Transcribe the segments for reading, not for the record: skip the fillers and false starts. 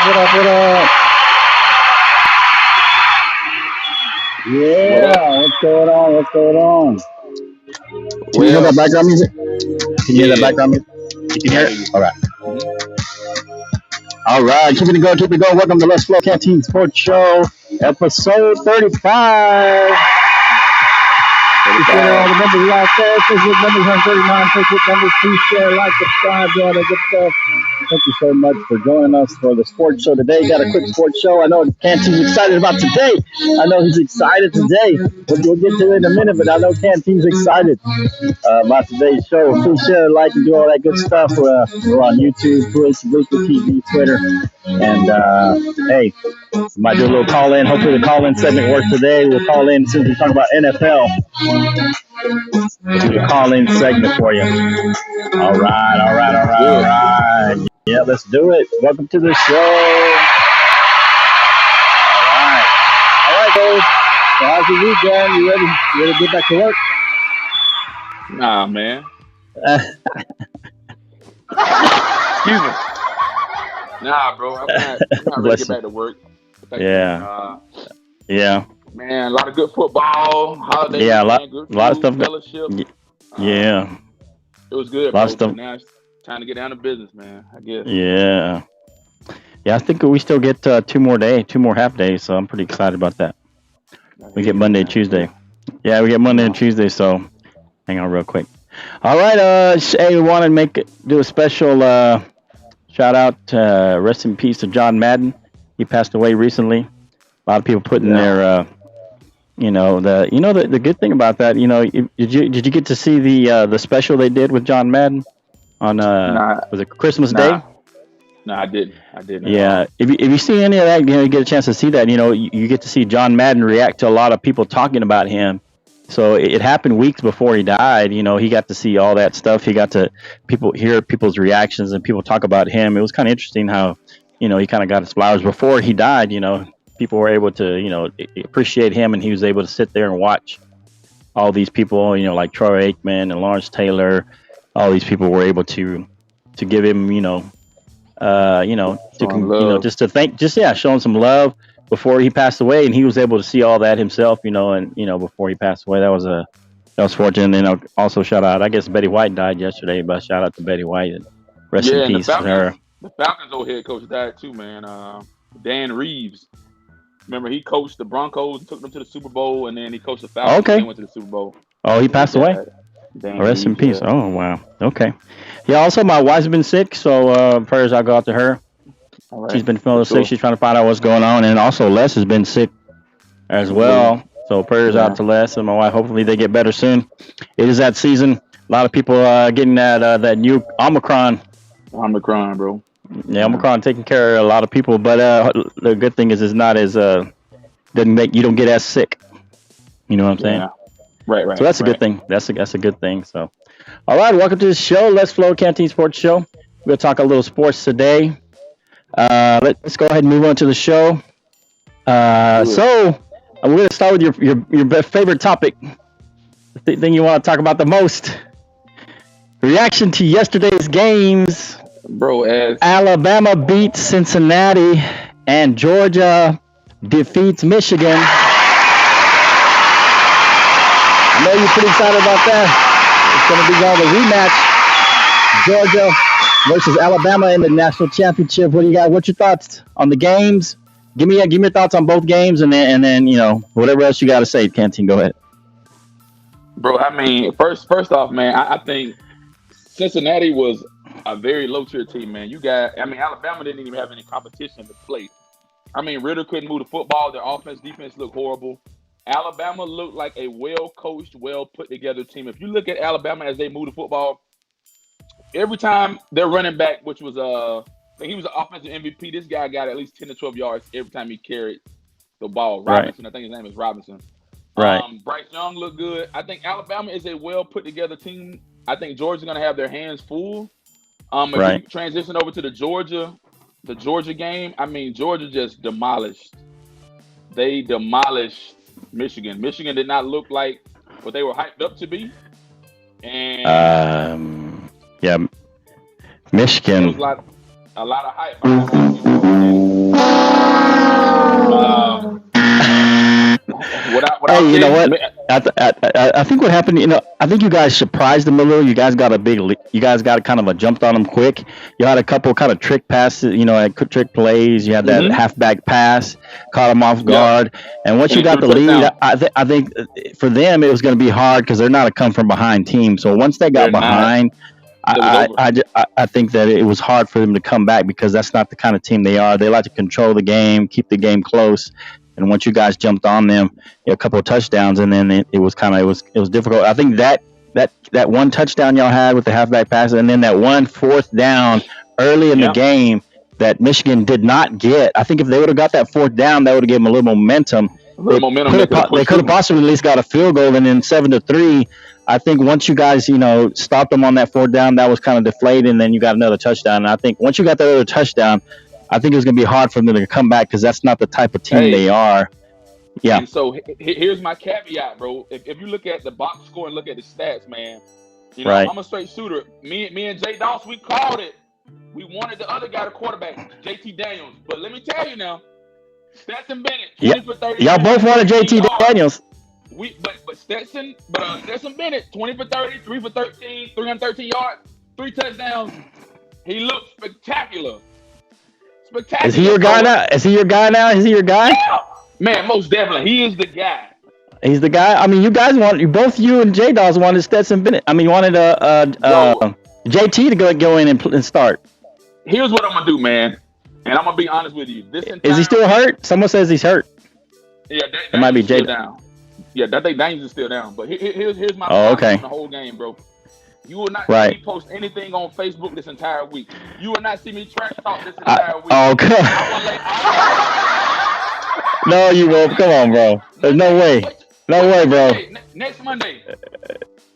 What up? What up? Yeah, what's going on? What's going on? Can you hear that Well, background music? Can you hear that yeah, background music? You can I hear hear it? you. All right. hmm All right. Keep it going. Keep it going. Welcome to Let's Flow Canteen Sports Show, episode 35. Appreciate all 35. the members out there. Facebook members 139. Facebook members, please share, like, subscribe, do all that good stuff. Thank you so much for joining us for the sports show today. Got a quick sports show. I know Canteen's excited about today. I know he's excited today. We'll get to it in a minute, but I know Canteen's excited about today's show. Please share, like, and do all that good stuff. We're on YouTube, Twitch, Booster TV, Twitter. And hey, we might do a little call in. Hopefully, the call in segment works today. We'll call in since we talk about NFL. We'll do the call in segment for you. All right, all right, all Let's right, do all it. right. Yeah, let's do it. Welcome to the show. All right, Dave. So how's your week going? You ready to get back to work? Nah, man. Uh, Excuse me. Nah, bro. I'm not ready to bless get you. back to work. Thank you. Yeah, yeah, Man, a lot of good football, holiday yeah. weekend, good A lot of food, stuff. fellowship. Uh, Yeah, it was good, a lot of bro. stuff. But now it's time to get down to business, man. I guess. Yeah, yeah. I think we still get two more half days. So I'm pretty excited about that. I We hear get you, Monday, man. Tuesday. Yeah, we get You Monday and know. Tuesday. So hang on real quick. All right. Hey, we want to do a special shout out. Rest in peace to John Madden. He passed away recently. A lot of people putting Yeah. their the good thing about that, did you get to see the special they did with John Madden on Nah, was it Christmas Day? nah, nah. I didn't. I didn't at Yeah, all. if you see any of that, you get a chance to see that. You get to see John Madden react to a lot of people talking about him. So it happened weeks before he died. He got to see all that stuff. He got to hear people's reactions and people talk about him. It was kind of interesting how he kind of got his flowers before he died. People were able to appreciate him, and he was able to sit there and watch all these people. Like Troy Aikman and Lawrence Taylor. All these people were able to give him Showing love. just to show him some love before he passed away, and he was able to see all that himself, and before he passed away. That was fortunate. And also shout out, I guess Betty White died yesterday, but shout out to Betty White and rest Yeah, in and peace to her. The Falcons old head coach died too, man. Dan Reeves. Remember, he coached the Broncos, took them to the Super Bowl, and then he coached the Falcons when they Okay. went to the Super Bowl. Oh, he Yeah, he passed away. died. Dan Rest in Reeves, peace. yeah. Oh wow. Okay. Yeah. Also, my wife's been sick, so prayers I go out to her. All She's right, been for feeling sick. sure. She's trying to find out what's going on, and also Les has been sick as Yeah, well. So prayers out yeah. to Les and my wife. Hopefully they get better soon. It is that season. A lot of people getting that new Omicron. I'm crying, bro. Yeah, Yeah, Omicron taking care of a lot of people, but the good thing is it's not as doesn't make you don't get as sick. You know what I'm saying? yeah. Right, So right, that's a good right. thing. That's a good thing. So, all right, welcome to the show. Let's Flow Canteen Sports Show. We're gonna talk a little sports today. Let's go ahead and move on to the show. Do it. So we're gonna start with your favorite topic, the thing you want to talk about the most. Reaction to yesterday's games. Bro, as Alabama beats Cincinnati and Georgia defeats Michigan. I know you're pretty excited about that. It's going to be called a rematch. Georgia versus Alabama in the national championship. What do you got? What's your thoughts on the games? Give me your thoughts on both games, and then whatever else you got to say. Canteen, go ahead. bro, I mean, first off, man, I think Cincinnati was a very low tier team, man. Alabama didn't even have any competition to play. I mean, Ritter couldn't move the football. Their defense looked horrible. Alabama looked like a well-coached, well-put-together team. If you look at Alabama as they move the football, every time their running back, which was I think he was an offensive MVP, this guy got at least 10 to 12 yards every time he carried the ball. Right. Robinson, I think his name is Robinson. Right. Bryce Young looked good. I think Alabama is a well-put-together team. I think Georgia's going to have their hands full. If Right. you transition over to the Georgia game, I mean, Georgia just demolished. They demolished Michigan. Michigan did not look like what they were hyped up to be. And Yeah, there was Michigan. a lot. a lot of hype behind Michigan, bro. What I'll Hey, you tell know you, what? I think what happened, I think you guys surprised them a little. You guys got you guys got kind of a jumped on them quick. You had a couple kind of trick passes, like trick plays. You had that halfback pass, caught them off yeah, guard. And once you and got threw the a lead, touchdown. I think for them it was going to be hard because they're not a come from behind team. So once they got They're not. behind, It was over. I think that it was hard for them to come back because that's not the kind of team they are. They like to control the game, keep the game close. And once you guys jumped on them, a couple of touchdowns, and then it was kind of it was difficult. I think that one touchdown y'all had with the halfback pass, and then that one fourth down early in the Yeah, game that Michigan did not get. I think if they would have got that fourth down, that would have given them a little momentum. a little momentum they could have They pushed could have through. possibly at least got a field goal, and then 7-3. I think once you guys stopped them on that fourth down, that was kind of deflated, and then you got another touchdown. And I think once you got that other touchdown, I think it was going to be hard for them to come back because that's not the type of team Hey, they are. Yeah, and so here's my caveat, bro. If you look at the box score and look at the stats, man, right. I'm a straight shooter. Me and Jay Doss, we called it. We wanted the other guy to quarterback, JT Daniels. But let me tell you now, Stetson Bennett, Yeah, 20 for 30, y'all both wanted 313 JT yards. Daniels. But Stetson Bennett, 20 for 30, 3 for 13, 313 yards, 3 touchdowns. He looked spectacular. Is he your guy now? Is he your guy now? Is he your guy? Yeah. Man, most definitely. He is the guy. He's the guy. I mean, you guys both you and J Dawes wanted Stetson Bennett. I mean, you wanted Bro, JT to go in and start. here's what I'm gonna do, man. And I'm gonna be honest with you. This entire Is he still hurt? Someone says he's hurt. Yeah, It might be Daniels is J. still down. Yeah, I think Daniels is still down. But here's my Oh, problem okay. on the whole game, bro. You will not see Right. me post anything on Facebook this entire week. You will not see me trash talk this entire week. Oh, come No, you won't. Come on, bro. There's no way. No way, bro. Next Monday.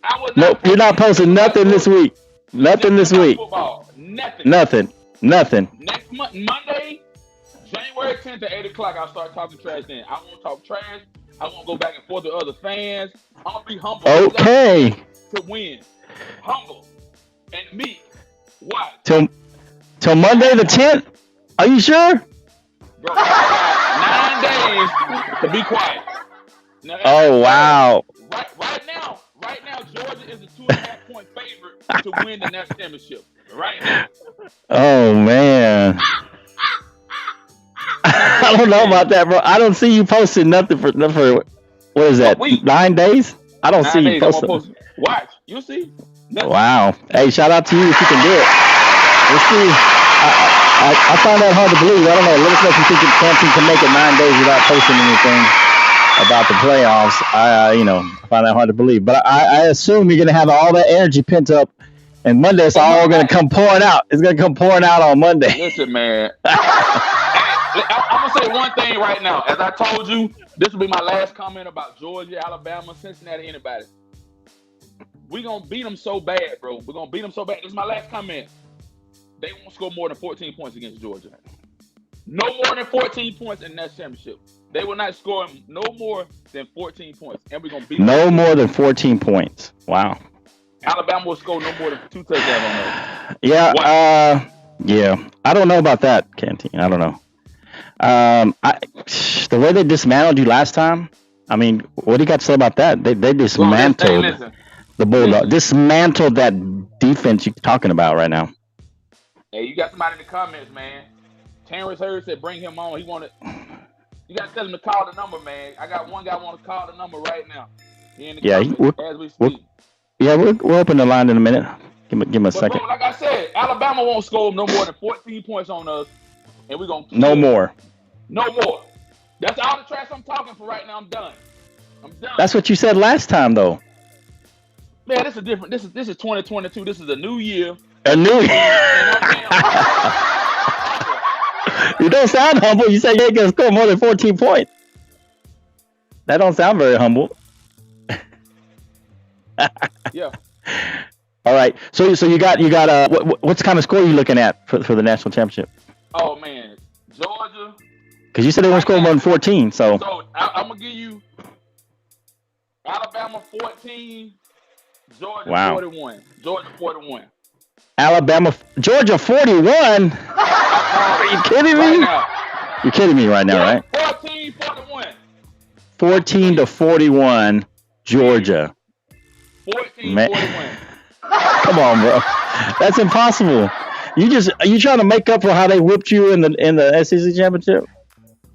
I will Nope, you're not posting nothing this week. Nothing this week. Football. Nothing. Nothing. Next Monday, January 10th at 8 o'clock, I'll start talking trash then. I won't talk trash. I won't go back and forth with other fans. I'm going to be humble. Okay. To win. Humble. And meek. Why? Till Monday the 10th? Are you sure? Bro, I got 9 days to be quiet. Now, Oh, wow. Right now, Georgia is a 2.5-point favorite to win the national championship. Right now. Oh, man. I don't know about that, bro. I don't see you posting nothing for what is that? 9 days? I don't see you posting. Watch. You'll see. Nothing. Wow. Hey, shout out to you if you can do it. We'll see. I find that hard to believe. I don't know. Let us know if you think Canteen can make it 9 days without posting anything about the playoffs. I find that hard to believe. But I assume you're going to have all that energy pent up, and Monday it's all going to come pouring out. It's going to come pouring out on Monday. Listen, man. I'm going to say one thing right now. As I told you, this will be my last comment about Georgia, Alabama, Cincinnati, anybody. We're going to beat them so bad, bro. We're going to beat them so bad. This is my last comment. They won't score more than 14 points against Georgia. No more than 14 points in that championship. They will not score no more than 14 points. And we're going to beat them. No more than 14 points. Wow. Alabama will score no more than 2 touchdowns on us. Yeah. Yeah. I don't know about that, Canteen. I don't know. The way they dismantled you last time, I mean, what do you got to say about that? They dismantled the Bulldog. Dismantled that defense you're talking about right now. Hey, you got somebody in the comments, man. Terrence Hurd said bring him on. He wanted. You got to tell him to call the number, man. I got one guy want to call the number right now. He in the comments as we speak. We'll open the line in a minute. Give him a second. Bro, like I said, Alabama won't score no more than 14 points on us, and we're gonna no more. No more. That's all the trash I'm talking for right now. I'm done. That's what you said last time, though. Man, this is different. This is 2022. This is a new year. A new year. You don't sound humble. You say you ain't gonna score more than 14 points. That don't sound very humble. Yeah. All right. So you got what kind of score are you looking at for the national championship? Oh man, Georgia. Because you said they won't score more than 14. So I'm gonna give you Alabama 14, Georgia 41. Georgia 41. Georgia 41. Are you kidding me? You're kidding me right now, right? 14-41. 14-41, Georgia. 14-41. Come on, bro. That's impossible. Are you trying to make up for how they whipped you in the SEC championship?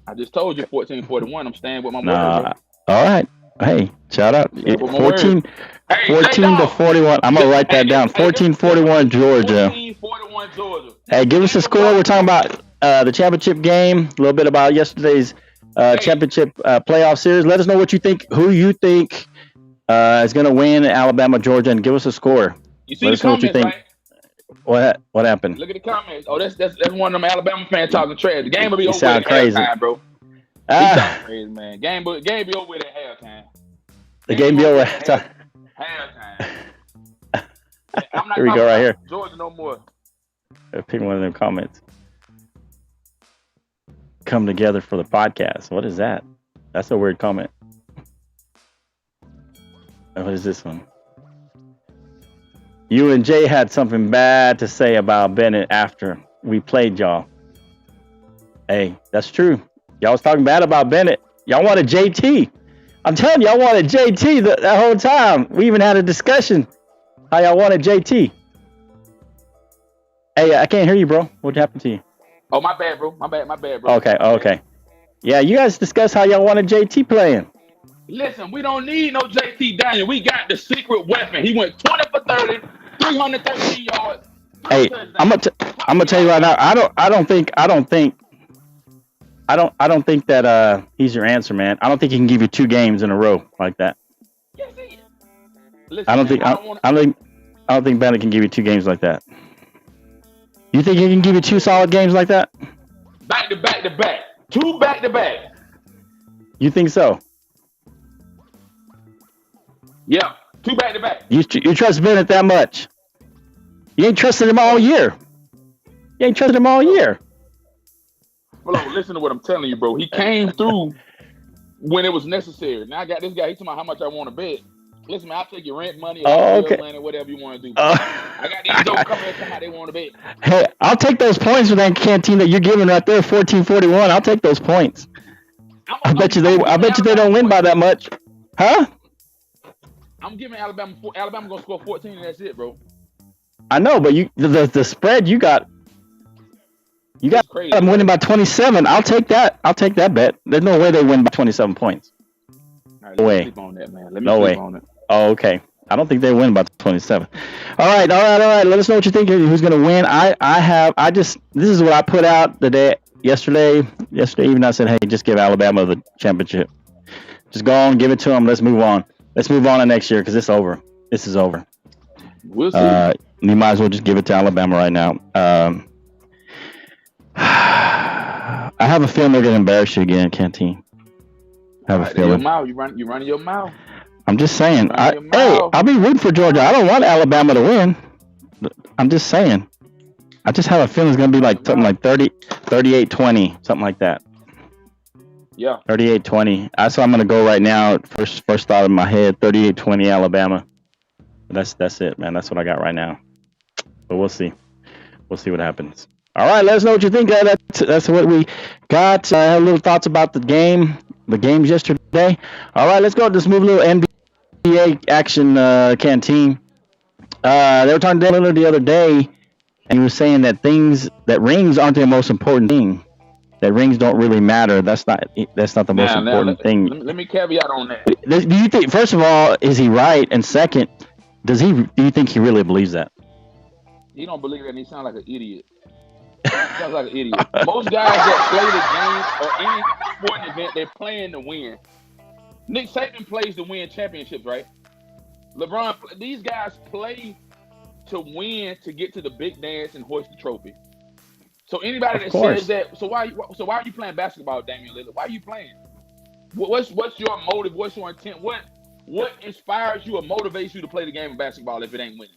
I just told you 14-41. I'm staying with my word. All right. Hey, shout out. 14 to 41. I'm gonna write that down. 14-41 Georgia. 14-41 Georgia. Hey, give us a score. We're talking about the championship game. A little bit about yesterday's championship playoff series. Let us know what you think. Who you think is gonna win Alabama, Georgia, and give us a score. You see the comments, right? What happened? Look at the comments. Oh, that's one of them Alabama fans talking trash. The game will be over at halftime, bro. Talking crazy, man. Game be over with at halftime. The game be over at halftime. I'm not here we go, right here. Georgia no more. Pick one of them comments. Come together for the podcast. What is that? That's a weird comment. What is this one? You and Jay had something bad to say about Bennett after we played y'all. Hey, that's true. Y'all was talking bad about Bennett. Y'all wanted JT. I'm telling y'all wanted JT that whole time. We even had a discussion how y'all wanted JT. Hey, I can't hear you, bro. What happened to you? Oh, my bad, bro. My bad, bro. Okay. Yeah, you guys discussed how y'all wanted JT playing. Listen, we don't need no JT Daniel. We got the secret weapon. He went 20 for 30, 313 yards. Hey, I'm gonna tell you right now. I don't think that he's your answer, man. I don't think he can give you 2 games in a row like that. Yes, he is. Listen, I don't think Bennett can give you 2 games like that. You think he can give you 2 solid games like that? Back to back to back. 2 back to back. You think so? Yeah, 2 back to back. You trust Bennett that much? You ain't trusted him all year. Well, listen to what I'm telling you, bro. He came through when it was necessary. Now I got this guy. He's talking about how much I want to bet. Listen, man, I'll take your rent money or money, whatever you want to do. I got these jokes coming in how they want to bet. Hey, I'll take those points for that Canteen that you're giving right there, 14-41. I'll take those points. I bet you they don't win by that much. Huh? I'm giving Alabama gonna score 14 and that's it, bro. I know, but the spread you got them winning by 27. I'll take that. I'll take that bet. There's no way they win by 27 points. Right, no way. Sleep on that, man. Let me no way. On it. Oh, okay. I don't think they win by 27. All right. Let us know what you think. Who's gonna win? This is what I put out yesterday evening. I said, hey, just give Alabama the championship. Just go on, give it to them. Let's move on. Let's move on to next year because it's over. This is over. We'll see. You might as well just give it to Alabama right now. I have a feeling they're going to embarrass you again, Canteen. I have a feeling. You running your mouth. I'm just saying. I'll be rooting for Georgia. I don't want Alabama to win. I'm just saying. I just have a feeling it's going to be like something like 38-20, something like that. Yeah. 38-20. That's what I'm going to go right now. First thought in my head, 38-20 Alabama. That's it, man. That's what I got right now. But we'll see. We'll see what happens. All right, let us know what you think. That's what we got. I have little thoughts about the games yesterday. All right, let's go. Let's move a little NBA action, Canteen. They were talking to Lillard the other day, and he was saying that rings aren't the most important thing. That rings don't really matter. That's not the most important thing. Let me caveat on that. Do you think, first of all, is he right? And second, do you think he really believes that? He don't believe it, and he sounds like an idiot. Sounds like an idiot. Most guys that play the game or any sporting event, they're playing to win. Nick Saban plays to win championships, right? LeBron, these guys play to win to get to the big dance and hoist the trophy. So anybody that says that, so why are you playing basketball, Damian Lillard? Why are you playing? What's your motive? What's your intent? What inspires you or motivates you to play the game of basketball if it ain't winning?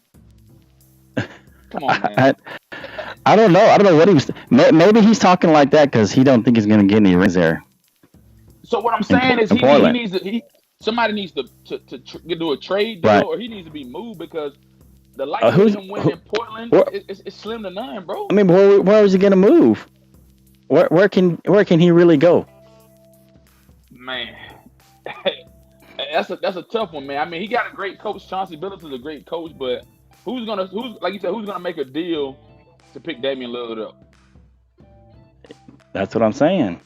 Come on, man. I don't know. I don't know what he was. Maybe he's talking like that because he don't think he's going to get any rings there. So what I'm saying is somebody needs to do a trade deal, right, or he needs to be moved because The likelihood of him winning in Portland is slim to none, bro. I mean, where is he gonna move? Where can he really go? Man, that's a tough one, man. I mean, he got a great coach. Chauncey Billups is a great coach, but who's like you said, who's gonna make a deal to pick Damian Lillard up? That's what I'm saying.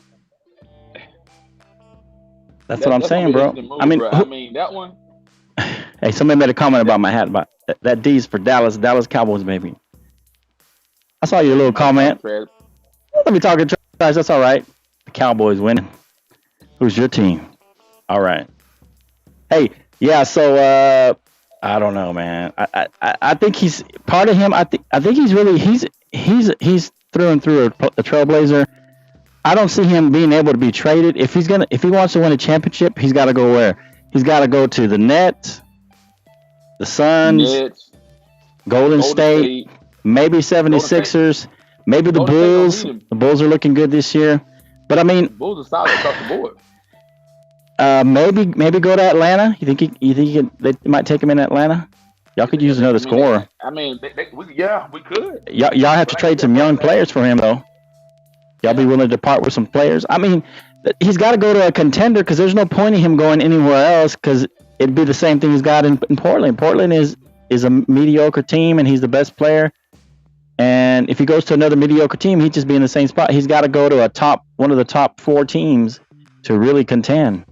That's what I'm saying, bro. Move, I mean that one. Hey, somebody made a comment about my hat. About that D's for Dallas Cowboys, baby. I saw your little comment. Let me talk trash. That's all right. The Cowboys winning. Who's your team? All right. Hey, yeah. So I don't know, man. I think he's part of him. I think he's really he's through and through a trailblazer. I don't see him being able to be traded. If he wants to win a championship, he's got to go where? He's got to go to the Nets, the Suns, Golden State, maybe 76ers, maybe the Bulls. The Bulls are looking good this year. But I mean, the Bulls are solid across the board. Maybe go to Atlanta. You think they might take him in Atlanta? Y'all could use another scorer. We could. Y'all have to trade some young players for him, though. Y'all be willing to part with some players? I mean, he's got to go to a contender because there's no point in him going anywhere else because it'd be the same thing he's got in Portland. Portland is a mediocre team, and he's the best player. And if he goes to another mediocre team, he'd just be in the same spot. He's got to go to one of the top 4 teams to really contend.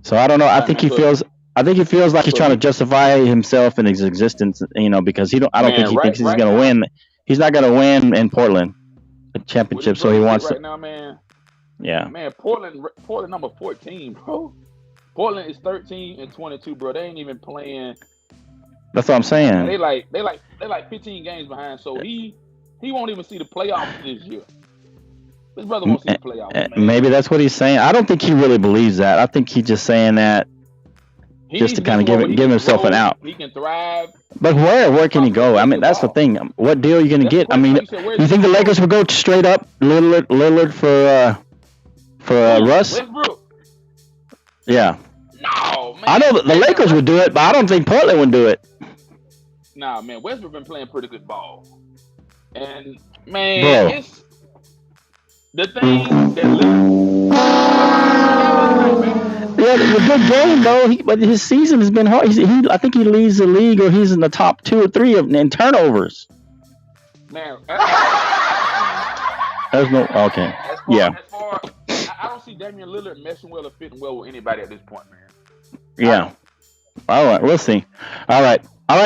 So I don't know. I think he feels like he's trying to justify himself and his existence. Because I don't think he thinks he's going to win. He's not going to win in Portland a championship. So he wants right now, man. Yeah. Man, Portland number 14, bro. Portland is 13-22, bro. They ain't even playing. That's what I'm saying. They like 15 games behind, so he won't even see the playoffs this year. His brother won't see the playoffs. Man. Maybe that's what he's saying. I don't think he really believes that. I think he's just saying that just to kind of give himself an out. He can thrive. But where can he go? I mean, that's the thing. What deal are you going to get? I mean, you think the Lakers would go straight up Lillard for Russ? Westbrook. Yeah. No, man. I know the Lakers would do it, but I don't think Portland would do it. Nah, man. Westbrook been playing pretty good ball. And, man, it's the thing that Yeah, it's a good game though. But his season has been hard. I think he leads the league, or he's in the top 2 or 3 in turnovers. Man, there's no okay. I don't see Damian Lillard messing well or fitting well with anybody at this point, man. Yeah. All right, we'll see. All right.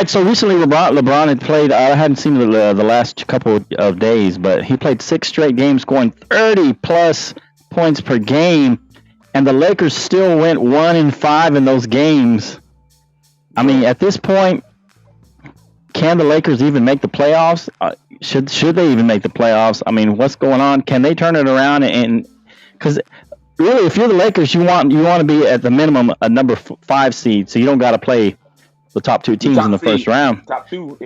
So recently, LeBron had played. I hadn't seen the last couple of days, but he played 6 straight games, scoring 30+ points per game. And the Lakers still went 1-5 in those games. I mean, at this point, can the Lakers even make the playoffs? Should they even make the playoffs? I mean, what's going on? Can they turn it around? And because really, if you're the Lakers, you want to be at the minimum a number 5 seed, so you don't got to play the top 2 teams in the first round. Top 2.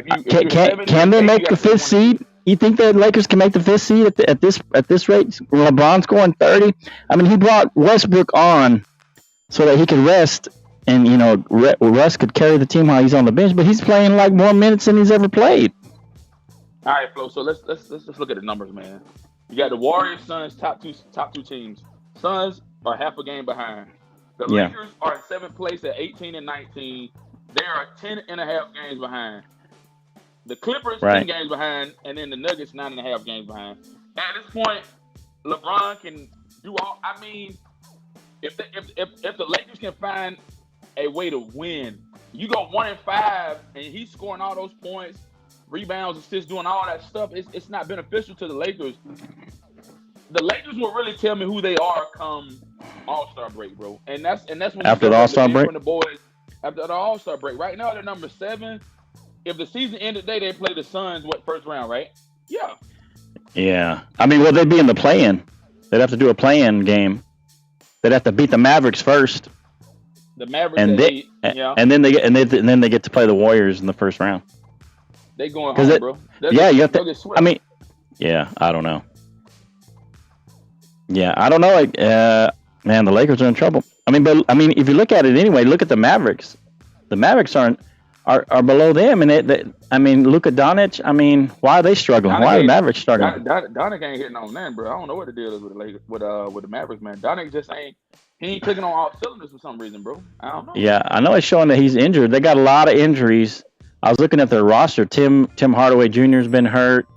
Can they make the 5th seed? You think the Lakers can make the 5th seed at this rate? LeBron's scoring 30. I mean, he brought Westbrook on so that he could rest, and Russ could carry the team while he's on the bench. But he's playing like more minutes than he's ever played. All right, Flo. So let's look at the numbers, man. You got the Warriors, Suns, top two teams. Suns are half a game behind. The Lakers are in 7th place at 18-19. They are 10.5 games behind. The Clippers 10 games behind, and then the Nuggets 9.5 games behind. At this point, LeBron can do all. I mean, if the Lakers can find a way to win, you go 1-5, and he's scoring all those points, rebounds, assists, doing all that stuff. It's not beneficial to the Lakers. The Lakers will really tell me who they are come All-Star break, bro. And that's when after the All-Star break, from the boys after the All-Star break. Right now they're number 7. If the season ended today, they play the Suns, first round, right? Yeah. Yeah. I mean, they'd be in the play-in. They'd have to do a play-in game. They'd have to beat the Mavericks first. The Mavericks, and then they get to play the Warriors in the first round. They going home, bro. You have to. I mean, I don't know. Yeah, I don't know. Man, the Lakers are in trouble. I mean, if you look at it anyway, look at the Mavericks. The Mavericks aren't. are below them, and I mean, Luka Doncic. I mean, why are they struggling? Why are the Mavericks struggling? Doncic ain't hitting on that, bro. I don't know what the deal is with the Lakers, with the Mavericks, man. Doncic just ain't. He ain't clicking on all cylinders for some reason, bro. I don't know. Yeah, I know it's showing that he's injured. They got a lot of injuries. I was looking at their roster. Tim Hardaway Jr.'s been hurt.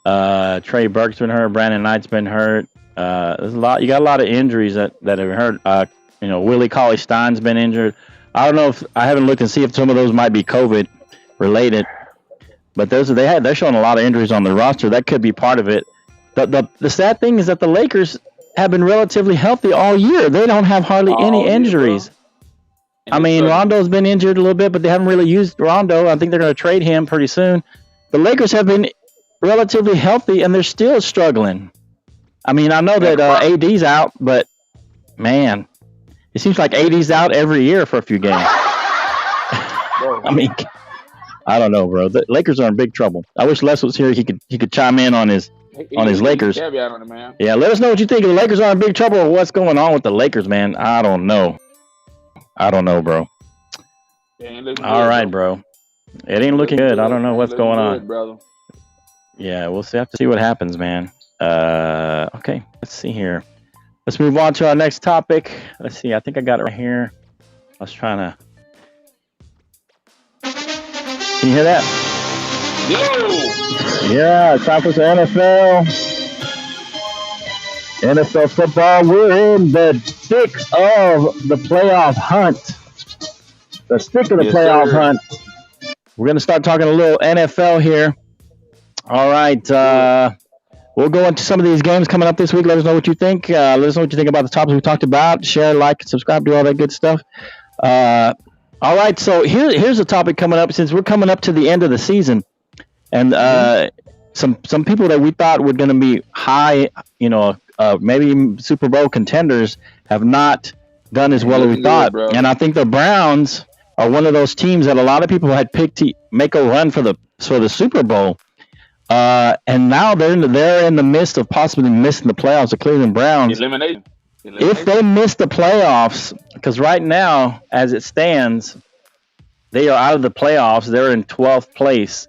Trey Burke's been hurt. Brandon Knight's been hurt. There's a lot. You got a lot of injuries that have hurt. Willie Cauley-Stein's been injured. I don't know if I haven't looked and see if some of those might be COVID related, but they're showing a lot of injuries on the roster. That could be part of it. The sad thing is that the Lakers have been relatively healthy all year. They don't have hardly any injuries. I mean, Rondo's been injured a little bit, but they haven't really used Rondo. I think they're going to trade him pretty soon. The Lakers have been relatively healthy, and they're still struggling. I mean, I know that AD's out, but man, it seems like AD's out every year for a few games. I mean, I don't know, bro. The Lakers are in big trouble. I wish Les was here. He could chime in on his Lakers. Caveat on it, man. Yeah, let us know what you think. The Lakers are in big trouble, or what's going on with the Lakers, man. I don't know, bro. All right, bro. It ain't looking good. I don't know what's going on, brother. Yeah, we'll have to see what happens, man. Okay, let's see here. Let's move on to our next topic. Let's see. I think I got it right here. I was trying to. Can you hear that? Yo! Yeah, it's time for some NFL. NFL football. We're in the thick of the playoff hunt. The thick of the playoff hunt. We're going to start talking a little NFL here. All right. We'll go into some of these games coming up this week. Let us know what you think. Let us know what you think about the topics we talked about. Share, like, subscribe, do all that good stuff. All right. So here's a topic coming up since we're coming up to the end of the season. And some people that we thought were going to be high, maybe Super Bowl contenders have not done as well as we thought. And I think the Browns are one of those teams that a lot of people had picked to make a run for the Super Bowl. And now they're in the midst of possibly missing the playoffs. The Cleveland Browns. Elimination. If they miss the playoffs, because right now, as it stands, they are out of the playoffs. They're in 12th place,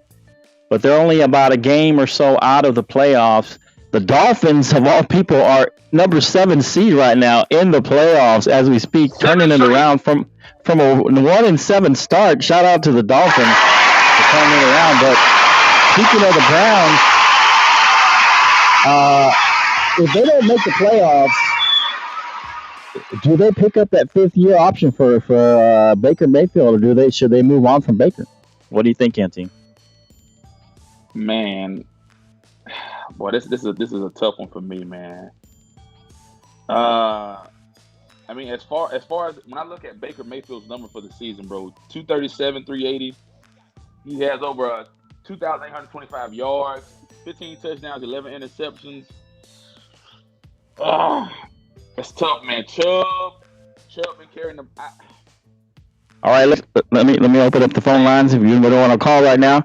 but they're only about a game or so out of the playoffs. The Dolphins, of all people, are number 7 seed right now in the playoffs as we speak, turning it around from a 1-7 start. Shout out to the Dolphins for turning it around. But speaking of the Browns, if they don't make the playoffs, do they pick up that 5th-year option for Baker Mayfield, or should they move on from Baker? What do you think, Canteen? Man, boy, this is a tough one for me, man. I mean, as far as when I look at Baker Mayfield's number for the season, bro, 237, 380. He has over 2,825 yards, 15 touchdowns, 11 interceptions. Oh, that's tough, man. Chubb been carrying them. All right, let me open up the phone lines. If you don't want to call right now,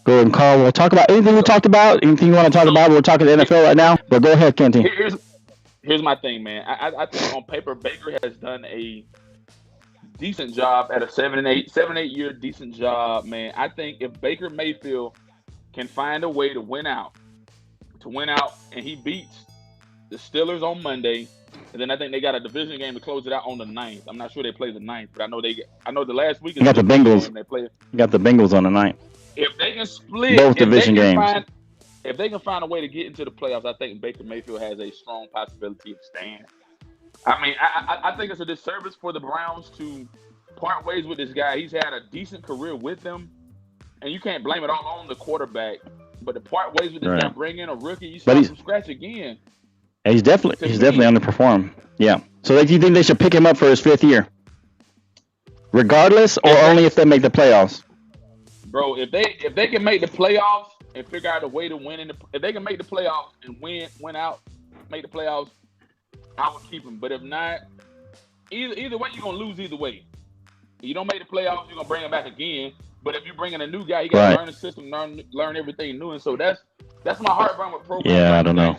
go ahead and call. We'll talk about anything we talked about. Anything you want to talk about, we're talking the NFL right now. But go ahead, Canteen. Here's my thing, man. I think on paper, Baker has done a decent job at a 7-8 year decent job, man. I think if Baker Mayfield can find a way to win out, and he beats the Steelers on Monday, and then I think they got a division game to close it out on the 9th. I'm not sure they play the 9th, but I know the last week is you got the Bengals. They play. You got the Bengals on the 9th. If they can split both division games. If they can find a way to get into the playoffs, I think Baker Mayfield has a strong possibility of staying. I mean, I think it's a disservice for the Browns to part ways with this guy. He's had a decent career with them, and you can't blame it all on the quarterback. But to part ways with this guy, bring in a rookie, you start from scratch again. He's definitely underperformed. Yeah. So do you think they should pick him up for his 5th year, regardless, or only if they make the playoffs? Bro, if they can make the playoffs and figure out a way to win if they can make the playoffs and win out, make the playoffs, I would keep him. But if not, either way, you're gonna lose either way. If you don't make the playoffs, you're gonna bring him back again. But if you bring in a new guy, you gotta learn the system, learn everything new. And so that's my heartburn with programs. Yeah, I don't know.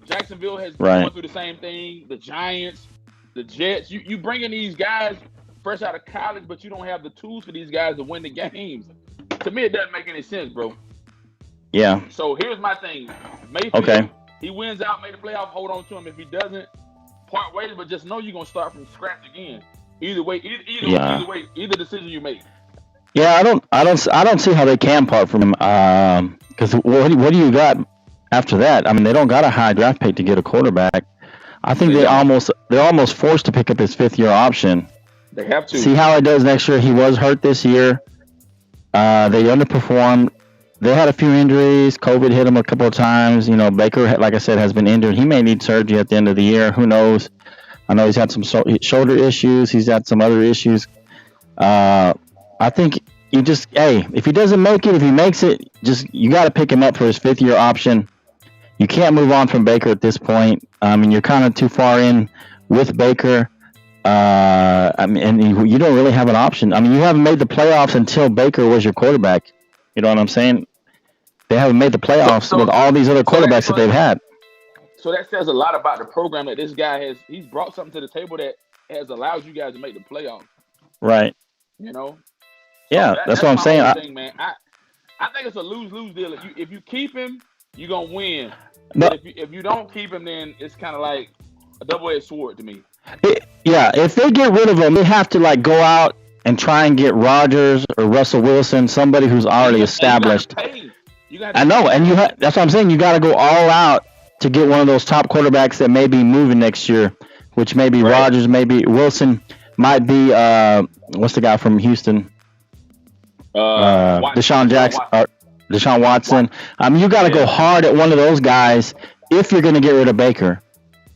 Jacksonville has gone through the same thing. The Giants, the Jets. You bring in these guys fresh out of college, but you don't have the tools for these guys to win the games. To me, it doesn't make any sense, bro. Yeah. So here's my thing. Mayfield, Okay. he wins out, made the playoff, hold on to him. If he doesn't, part ways, but just know you're gonna start from scratch again. Either way, either decision you make. Yeah, I don't see how they can part from him. Because what do you got after that? I mean, they don't got a high draft pick to get a quarterback. I think they're almost forced to pick up his 5th-year option. They have to see how it does next year. He was hurt this year. They underperformed. They had a few injuries. COVID hit him a couple of times. You know, Baker, like I said, has been injured. He may need surgery at the end of the year. Who knows? I know he's had some shoulder issues. He's had some other issues. I think if he doesn't make it, if he makes it, you got to pick him up for his 5th-year option. You can't move on from Baker at this point. I mean, you're kind of too far in with Baker. And you don't really have an option. I mean, you haven't made the playoffs until Baker was your quarterback. You know what I'm saying? They haven't made the playoffs with all these other quarterbacks that they've had. So that says a lot about the program that this guy has. He's brought something to the table that has allowed you guys to make the playoffs. Right. You know? Yeah, that's what I'm saying. Thing, man. I think it's a lose-lose deal. If you keep him, you're going to win. No. But if you don't keep him, then it's kind of like a double-edged sword to me. If they get rid of him, they have to go out and try and get Rodgers or Russell Wilson, somebody who's already established. I know, and that's what I'm saying. You got to go all out to get one of those top quarterbacks that may be moving next year, which may be Rodgers, maybe Wilson, might be what's the guy from Houston? Deshaun Jackson, Deshaun Watson. You got to go hard at one of those guys if you're going to get rid of Baker.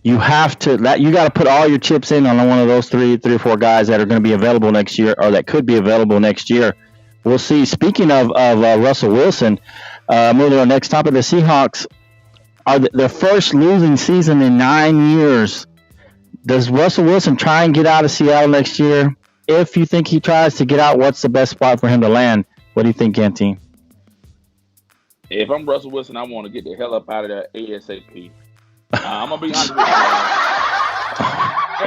You have to. You got to put all your chips in on one of those three or four guys that are going to be available next year, or that could be available next year. We'll see. Speaking of Russell Wilson, moving to our next topic, the Seahawks are their first losing season in 9 years. Does Russell Wilson try and get out of Seattle next year? If you think he tries to get out, what's the best spot for him to land? What do you think, Canteen? If I'm Russell Wilson, I want to get the hell up out of there ASAP. I'm gonna be honest with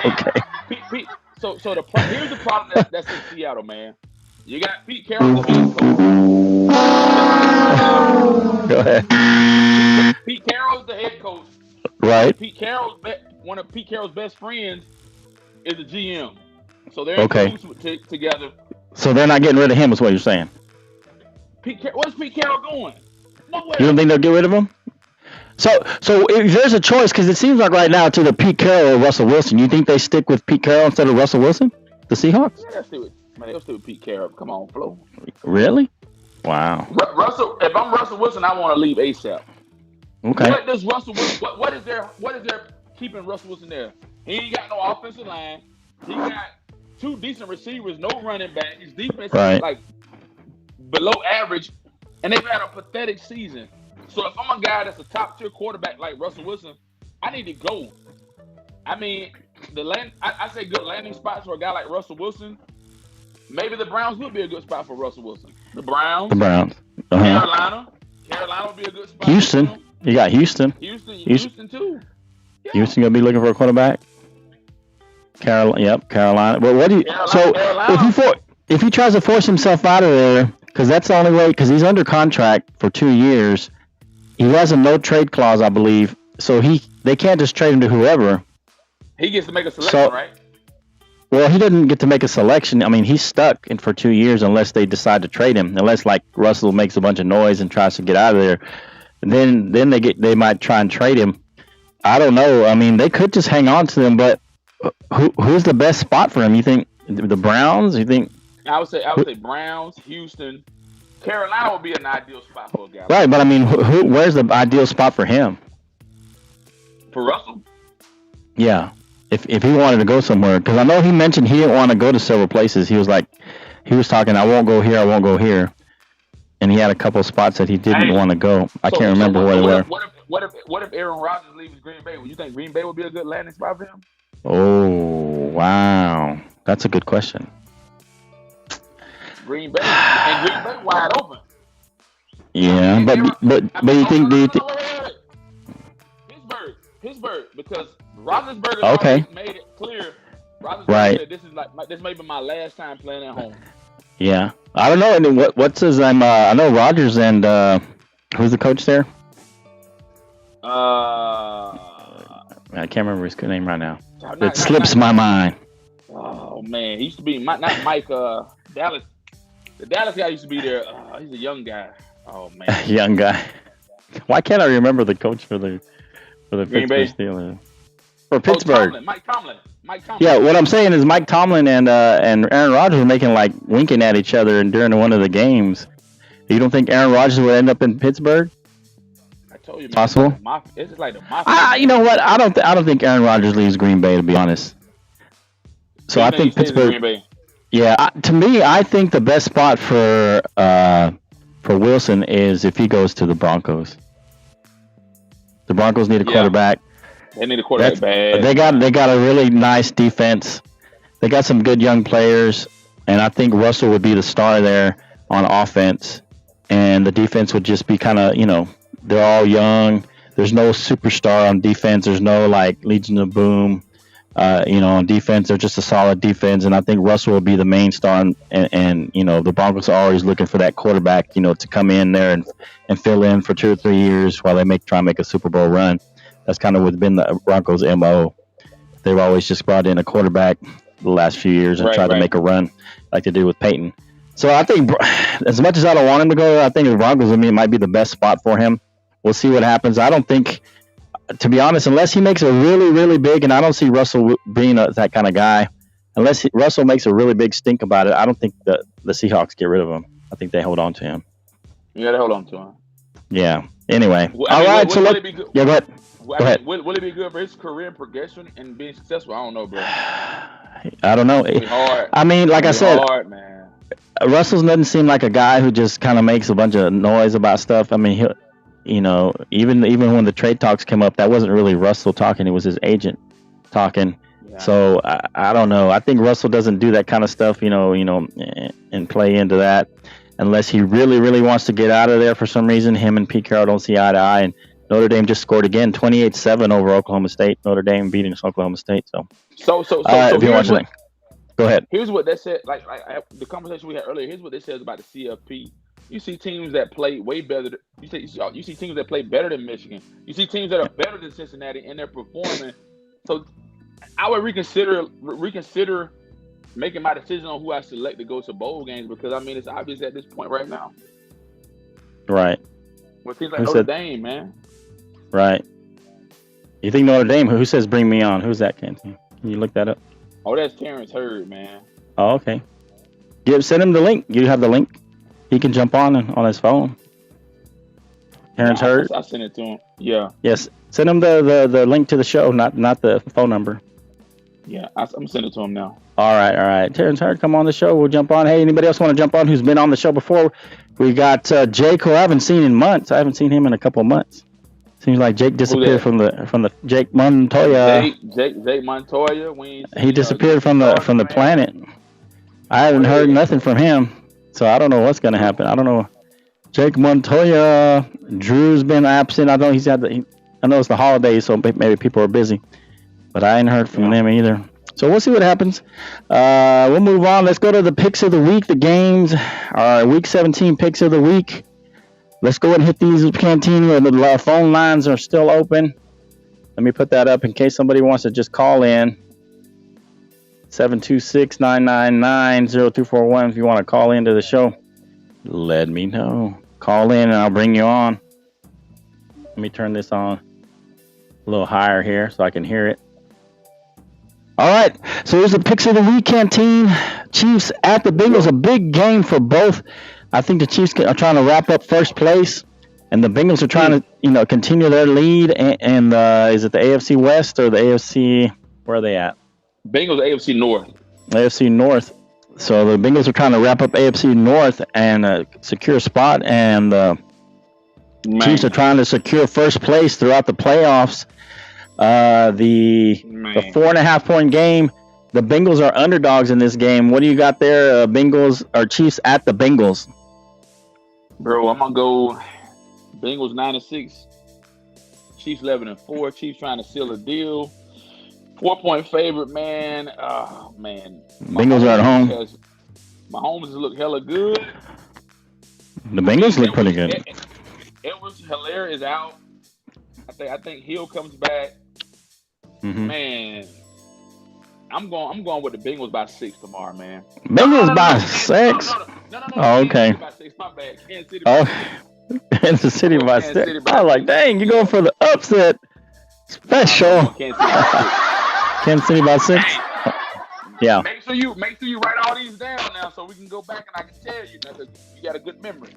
you. Okay. So here's the problem that's in Seattle, man. You got Pete Carroll, the head coach. Go ahead. Pete Carroll's the head coach. Right. One of Pete Carroll's best friends is the GM. So they're together. So they're not getting rid of him, is what you're saying? Where's Pete Carroll going? Nowhere. You don't think they'll get rid of him? So if there's a choice, because it seems like right now it's either Pete Carroll or Russell Wilson. You think they stick with Pete Carroll instead of Russell Wilson? The Seahawks? Yeah, they'll stick with Pete Carroll. Come on, Flo. Really? Wow. If I'm Russell Wilson, I want to leave ASAP. Okay. What does Russell Wilson? What is there keeping Russell Wilson there? He ain't got no offensive line. He got two decent receivers, no running back. His defense is like below average, and they've had a pathetic season. So if I'm a guy that's a top tier quarterback like Russell Wilson, I need to go. I mean, I say good landing spots for a guy like Russell Wilson. Maybe the Browns would be a good spot for Russell Wilson. The Browns. Uh-huh. Carolina would be a good spot. Houston. You got Houston. Houston too. Yeah. Houston gonna be looking for a quarterback. Carolina. Well, what do you? Carolina. If he tries to force himself out of there, because that's the only way. Because he's under contract for 2 years. He has a no trade clause, I believe. So they can't just trade him to whoever. He gets to make a selection, right? Well, he doesn't get to make a selection. I mean, he's stuck for 2 years unless they decide to trade him. Unless Russell makes a bunch of noise and tries to get out of there, then they might try and trade him. I don't know. I mean, they could just hang on to him, but who's the best spot for him? You think the Browns? You think? I would say Browns, Houston, Carolina would be an ideal spot for a guy. Right, but I mean, where's the ideal spot for him? For Russell? Yeah, if he wanted to go somewhere, because I know he mentioned he didn't want to go to several places. He was talking, I won't go here, and he had a couple of spots that he didn't want to go. I can't remember where they were. What if Aaron Rodgers leaves Green Bay? Would you think Green Bay would be a good landing spot for him? Oh, wow, that's a good question. Green Bay wide open. Yeah, but you think Pittsburgh, because Roethlisberger made it clear Roethlisberger said this may be my last time playing at home. Yeah, I don't know. And what's his name? I know Rodgers and who's the coach there? I can't remember his name right now. It slips my mind. Oh man, he used to be not Mike Dallas. The Dallas guy used to be there. He's a young guy. Oh man, young guy. Why can't I remember the coach for the Pittsburgh Steelers? For Pittsburgh, Mike Tomlin. Yeah, what I'm saying is Mike Tomlin and Aaron Rodgers were making like winking at each other during one of the games. You don't think Aaron Rodgers would end up in Pittsburgh? I told you, man, possible. It's just like the mafia. You know what? I don't think Aaron Rodgers leaves Green Bay, to be honest. So I think Pittsburgh. Green Bay. Yeah, to me, I think the best spot for Wilson is if he goes to the Broncos. The Broncos need a quarterback. They need a quarterback bad. They got a really nice defense. They got some good young players, and I think Russell would be the star there on offense, and the defense would just be kind of, they're all young. There's no superstar on defense. There's no like Legion of Boom. On defense, they're just a solid defense, and I think Russell will be the main star. And the Broncos are always looking for that quarterback, to come in there and fill in for 2 or 3 years while they try and make a Super Bowl run. That's kind of what's been the Broncos' MO. They've always just brought in a quarterback the last few years and tried to make a run like they did with Peyton. So I think, as much as I don't want him to go, I think the Broncos, might be the best spot for him. We'll see what happens. I don't think, to be honest, unless he makes a really, really big, and I don't see Russell being that kind of guy, unless Russell makes a really big stink about it, I don't think the Seahawks get rid of him. I think they hold on to him. Yeah, they hold on to him. Yeah. Anyway. All right. So let. Yeah, go ahead. Go ahead. Will it be good for his career progression and being successful? I don't know, bro. I don't know. It's hard. I mean, like I said, hard, man. Russell doesn't seem like a guy who just kind of makes a bunch of noise about stuff. I mean, even when the trade talks came up, that wasn't really Russell talking. It was his agent talking. Yeah. So I don't know. I think Russell doesn't do that kind of stuff, and play into that unless he really, really wants to get out of there for some reason. Him and Pete Carroll don't see eye to eye, and Notre Dame just scored again, 28-7 over Oklahoma State. Notre Dame beating Oklahoma State. So if you're watching, go ahead. Here's what they said. Like the conversation we had earlier. Here's what they said about the CFP. You see teams that play way better. You see teams that play better than Michigan. You see teams that are better than Cincinnati, and they're performing. So I would reconsider making my decision on who I select to go to bowl games, because it's obvious at this point right now. Right. Well, teams like Notre Dame, man. Right. You think Notre Dame? Who says bring me on? Who's that, Canteen? Can you look that up? Oh, that's Terrence Hurd, man. Oh, okay. Send him the link. You have the link. He can jump on his phone. Terrence Hurd. I sent it to him. Yeah. Yes. Send him the link to the show, not the phone number. Yeah, I'm sending it to him now. All right. Terrence Hurd, come on the show. We'll jump on. Hey, anybody else want to jump on who's been on the show before? We got Jake, who I haven't seen in months. I haven't seen him in a couple of months. Seems like Jake disappeared from the Jake Montoya. Jake Montoya. He disappeared from the planet. I haven't heard nothing from him, so I don't know what's gonna happen. I don't know. Jake Montoya. Drew's been absent. I know I know it's the holidays, so maybe people are busy, but I ain't heard from them either. So we'll see what happens. We'll move on. Let's go to the picks of the week, the games. Our Week 17 picks of the week. Let's go ahead and hit these, Canteen, where the phone lines are still open. Let me put that up in case somebody wants to just call in. 726-999-0241. If you want to call into the show, let me know. Call in and I'll bring you on. Let me turn this on a little higher here so I can hear it. All right, so here's the picks of the week, Canteen. Chiefs at the Bengals, a big game for both. I think the Chiefs are trying to wrap up first place, and the Bengals are trying to, continue their lead. And is it the AFC West or the AFC? Where are they at? Bengals, AFC North. AFC North. So the Bengals are trying to wrap up AFC North and secure a spot, and the Chiefs are trying to secure first place throughout the playoffs. The 4.5 point game. The Bengals are underdogs in this game. What do you got there? Bengals or Chiefs at the Bengals? Bro, I'm gonna go Bengals 9-6, Chiefs 11-4. Chiefs trying to seal a deal. 4-point favorite, man. Oh man, Bengals are at home. Mahomes has looked hella good. The Bengals look pretty good. Hilaire is out. I think Hill comes back. Mm-hmm. Man, I'm going with the Bengals by 6 tomorrow, man. Bengals by 6? No. Oh, okay. By 6, my bad. Kansas City. Kansas City by 6. I was like, dang, you're going for the upset special. Kansas City by 6. Hey, yeah. Make sure you write all these down now, so we can go back and I can tell you that you got a good memory.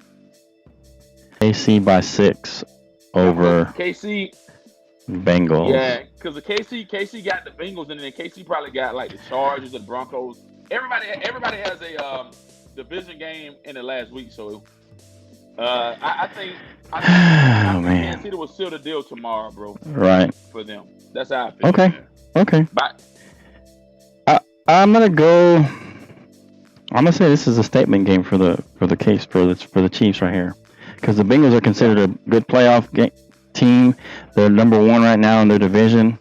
KC by 6 over KC. Bengals. Yeah, because the KC got the Bengals, and then KC probably got like the Chargers and Broncos. Everybody has a division game in the last week, so I think Kansas City will seal the deal tomorrow, bro. Right. For them, that's how I feel. Okay. Bye. I'm gonna say this is a statement game for the Chiefs right here, because the Bengals are considered a good playoff team. They're number 1 right now in their division.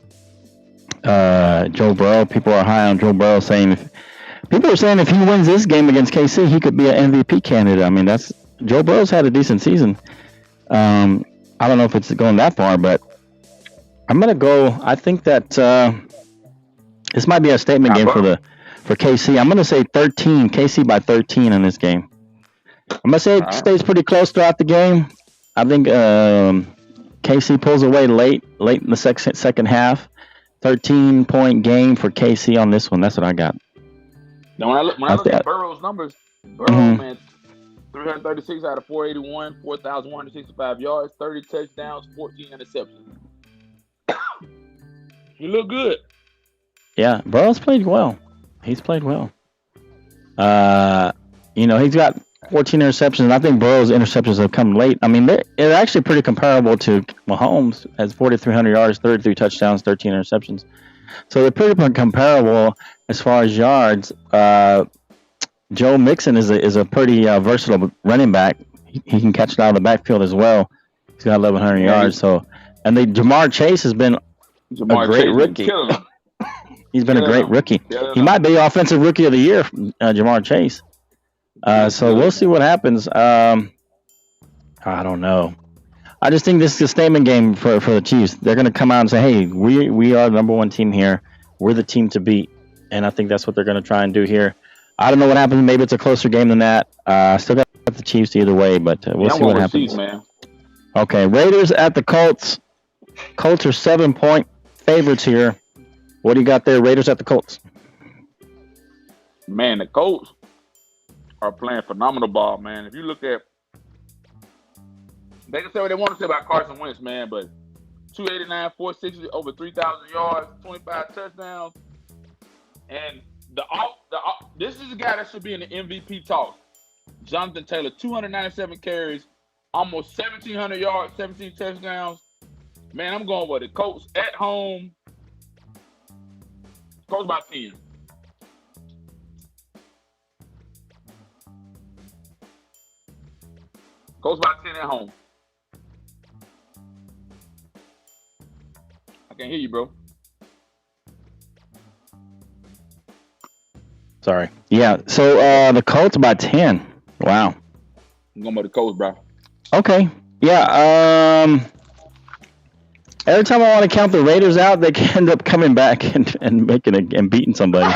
Joe Burrow, people are high on Joe Burrow, people are saying if he wins this game against KC, he could be an MVP candidate. I mean, Joe Burrow's had a decent season. I don't know if it's going that far, but I'm gonna go. I think that this might be a statement game for KC. I'm gonna say 13, KC by 13 in this game. I'm gonna say it stays pretty close throughout the game. I think KC pulls away late in the second half. 13-point game for KC on this one. That's what I got. Now when I look at Burrow's numbers, man, 336 out of 481, 4,165 yards, 30 touchdowns, 14 interceptions. He look good. Yeah, Burrow's played well. He's played well. He's got 14 interceptions. I think Burrow's interceptions have come late. I mean, they're actually pretty comparable to Mahomes. Has 4,300 yards, 33 touchdowns, 13 interceptions. So they're pretty comparable as far as yards. Joe Mixon is a pretty versatile running back. He can catch it out of the backfield as well. He's got 1,100 yards. So, and Jamar Chase has been a great rookie. He's been a great rookie. He might be offensive rookie of the year, Jamar Chase. So we'll see what happens. I don't know. I just think this is a statement game for the Chiefs. They're going to come out and say, hey, we are the number 1 team here. We're the team to beat. And I think that's what they're going to try and do here. I don't know what happens. Maybe it's a closer game than that. Still got the Chiefs either way, but we'll see what happens. Chiefs, man. Okay, Raiders at the Colts. Colts are 7-point favorites here. What do you got there, Raiders at the Colts? Man, the Colts are playing phenomenal ball, man. If you look at, they can say what they want to say about Carson Wentz, man, but 289, 460, over 3,000 yards, 25 touchdowns, and this is a guy that should be in the MVP talk. Jonathan Taylor, 297 carries, almost 1,700 yards, 17 touchdowns. Man, I'm going with the Colts at home. Colts by 10. Colts by 10 at home. I can't hear you, bro. Sorry. Yeah, so the Colts by 10. Wow. I'm going by the Colts, bro. Okay. Yeah, every time I want to count the Raiders out, they can end up coming back and beating somebody.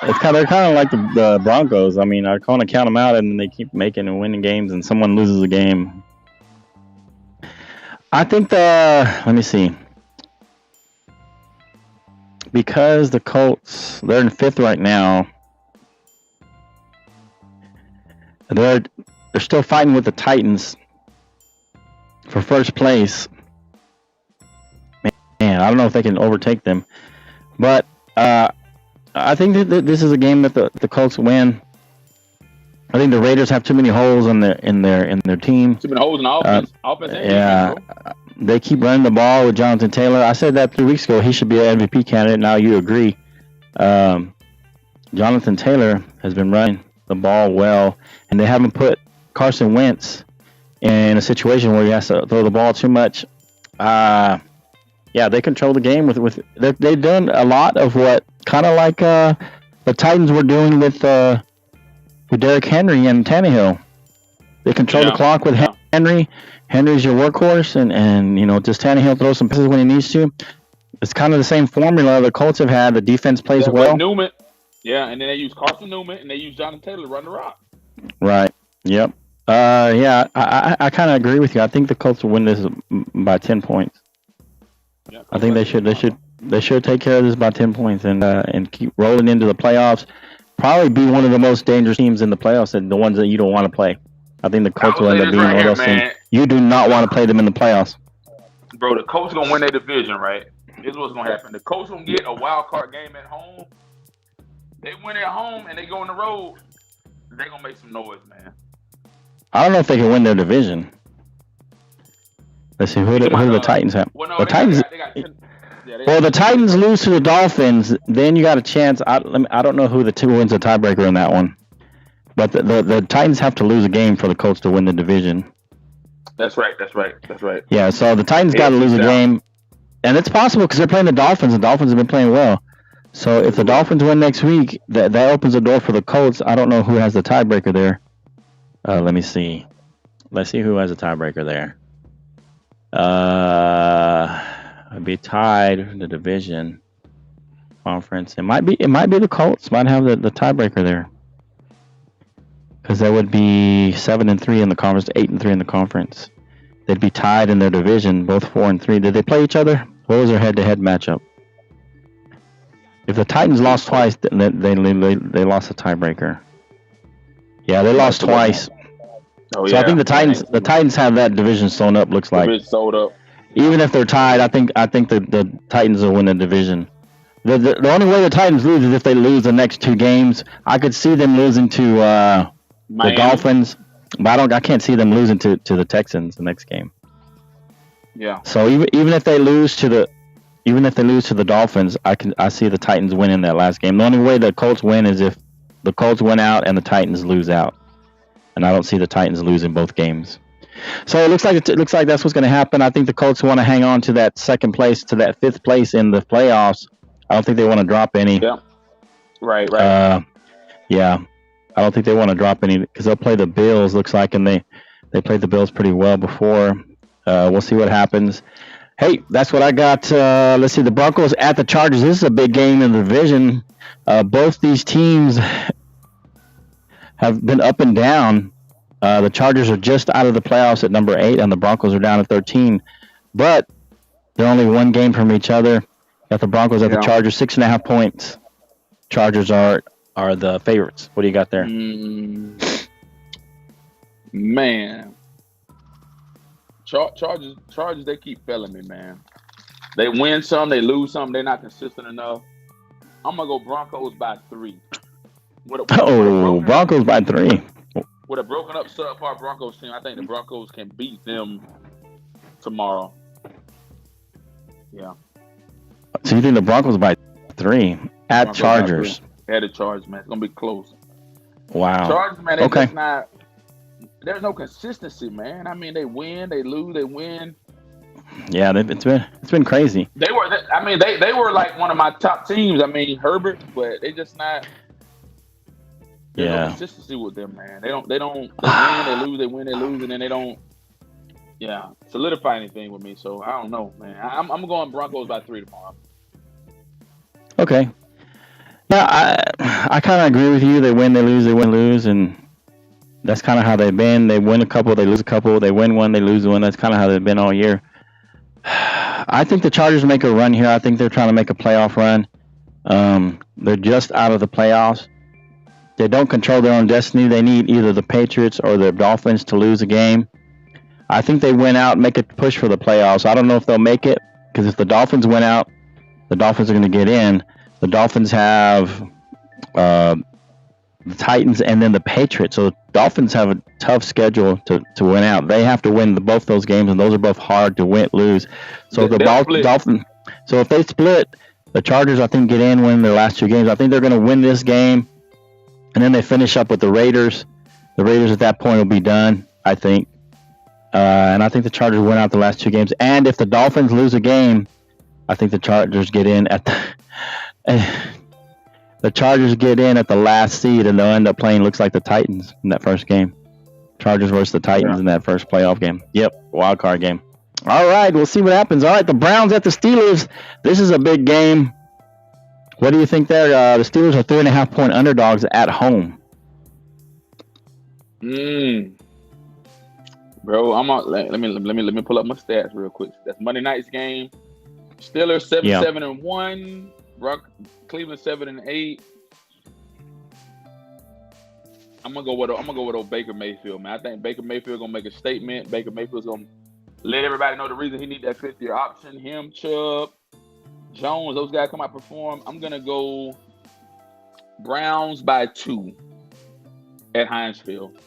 They're kind of like the Broncos. I mean, I want to count them out, and then they keep making and winning games, and someone loses a game. I think let me see. Because the Colts, they're in 5th right now. They're still fighting with the Titans for first place. Man, I don't know if they can overtake them, but I think that this is a game that the Colts win. I think the Raiders have too many holes in their team. Too many holes in offense. Yeah, they keep running the ball with Jonathan Taylor. I said that 3 weeks ago. He should be an MVP candidate. Now you agree. Jonathan Taylor has been running the ball well, and they haven't put Carson Wentz in a situation where he has to throw the ball too much. Yeah, they control the game with they've done a lot of what kind of like the Titans were doing with Derrick Henry and Tannehill. They control the clock with Henry. Henry's your workhorse, and just Tannehill throws some passes when he needs to. It's kind of the same formula the Colts have had. The defense plays well. Newman. Yeah, and then they use Carson Newman, and they use Jonathan Taylor to run the rock. Right. Yep. I kind of agree with you. I think the Colts will win this by 10 points. Yeah, I think they should take care of this by 10 points and keep rolling into the playoffs. Probably be one of the most dangerous teams in the playoffs and the ones that you don't want to play. I think the Colts will end up being one of those teams. You do not want to play them in the playoffs. Bro, the Colts going to win their division, right? This is what's going to happen. The Colts going to get a wild card game at home. They win at home and they go on the road. They're going to make some noise, man. I don't know if they can win their division. Let's see, who do the Titans have? Well, no, the Titans. The Titans lose to the Dolphins, then you got a chance. I don't know who wins the tiebreaker in that one. But the Titans have to lose a game for the Colts to win the division. That's right. Yeah, so the Titans got to lose a game. And it's possible because they're playing the Dolphins. The Dolphins have been playing well. So if the Dolphins win next week, that opens the door for the Colts. I don't know who has the tiebreaker there. Let me see. Let's see who has a tiebreaker there. It'd be tied in the division conference. It might be the Colts. Might have the tiebreaker there. Because that would be 7-3 in the conference, 8-3 in the conference. They'd be tied in their division, both 4-3. Did they play each other? What was their head-to-head matchup? If the Titans lost twice, then they lost the tiebreaker. Yeah, they lost twice. Oh, so I think the Titans have that division sewn up. Looks like sold up. Even if they're tied, I think the Titans will win the division. The only way the Titans lose is if they lose the next two games. I could see them losing to the Dolphins, but I can't see them losing to the Texans the next game. Yeah. So even if they lose to the Dolphins, I see the Titans winning that last game. The only way the Colts win is if the Colts win out and the Titans lose out, and I don't see the Titans losing both games. So it looks like that's what's going to happen. I think the Colts want to hang on to that second place, to that fifth place in the playoffs. I don't think they want to drop any. Yeah. Right. Yeah. I don't think they want to drop any because they'll play the Bills. Looks like, and they played the Bills pretty well before. We'll see what happens. Hey, that's what I got. Let's see, the Broncos at the Chargers. This is a big game in the division. Both these teams have been up and down. The Chargers are just out of the playoffs at number 8, and the Broncos are down at 13. But they're only one game from each other. Got the Broncos at the Chargers, 6.5 points. Chargers are the favorites. What do you got there? Man. Chargers, they keep failing me, man. They win some, they lose some. They're not consistent enough. I'm going to go Broncos by 3. Broncos by 3. With a broken up subpar Broncos team, I think the Broncos can beat them tomorrow. Yeah. So you think the Broncos by 3 at Broncos Chargers? At the Chargers, man. It's going to be close. Wow. Chargers, man, they're just not. There's no consistency, man. I mean, they win, they lose, they win. Yeah, it's been crazy. They were like one of my top teams. I mean, Herbert, but they just not. There's no consistency with them, man. They win, they lose, they win, they lose, and then they don't. Yeah, solidify anything with me. So I don't know, man. I'm going Broncos by 3 tomorrow. Okay. Yeah, I kind of agree with you. They win, they lose, and that's kind of how they've been. They win a couple, they lose a couple. They win one, they lose one. That's kind of how they've been all year. I think the Chargers make a run here. I think they're trying to make a playoff run. They're just out of the playoffs. They don't control their own destiny. They need either the Patriots or the Dolphins to lose a game. I think they win out, make a push for the playoffs. I don't know if they'll make it, because if the Dolphins win out, the Dolphins are going to get in. The Dolphins have the Titans and then the Patriots. So the Dolphins have a tough schedule to win out. They have to win both those games, and those are both hard to lose. So So if they split, the Chargers, I think, get in, win their last 2 games. I think they're going to win this game, and then they finish up with the Raiders. The Raiders at that point will be done, I think. And I think the Chargers win out the last 2 games. And if the Dolphins lose a game, I think the Chargers get in at the last seed, and they'll end up playing, looks like, the Titans in that first game. Chargers versus the Titans in that first playoff game. Yep, wild card game. All right, we'll see what happens. All right, the Browns at the Steelers. This is a big game. What do you think there? The Steelers are 3.5-point underdogs at home. Bro, let me pull up my stats real quick. That's Monday night's game. Steelers 7-1. Cleveland 7-8. I'm gonna go with old Baker Mayfield, man. I think Baker Mayfield gonna make a statement. Baker Mayfield's gonna let everybody know the reason he need that 5th-year option. Him, Chubb, Jones, those guys come out perform. I'm gonna go Browns by 2 at Heinz Field.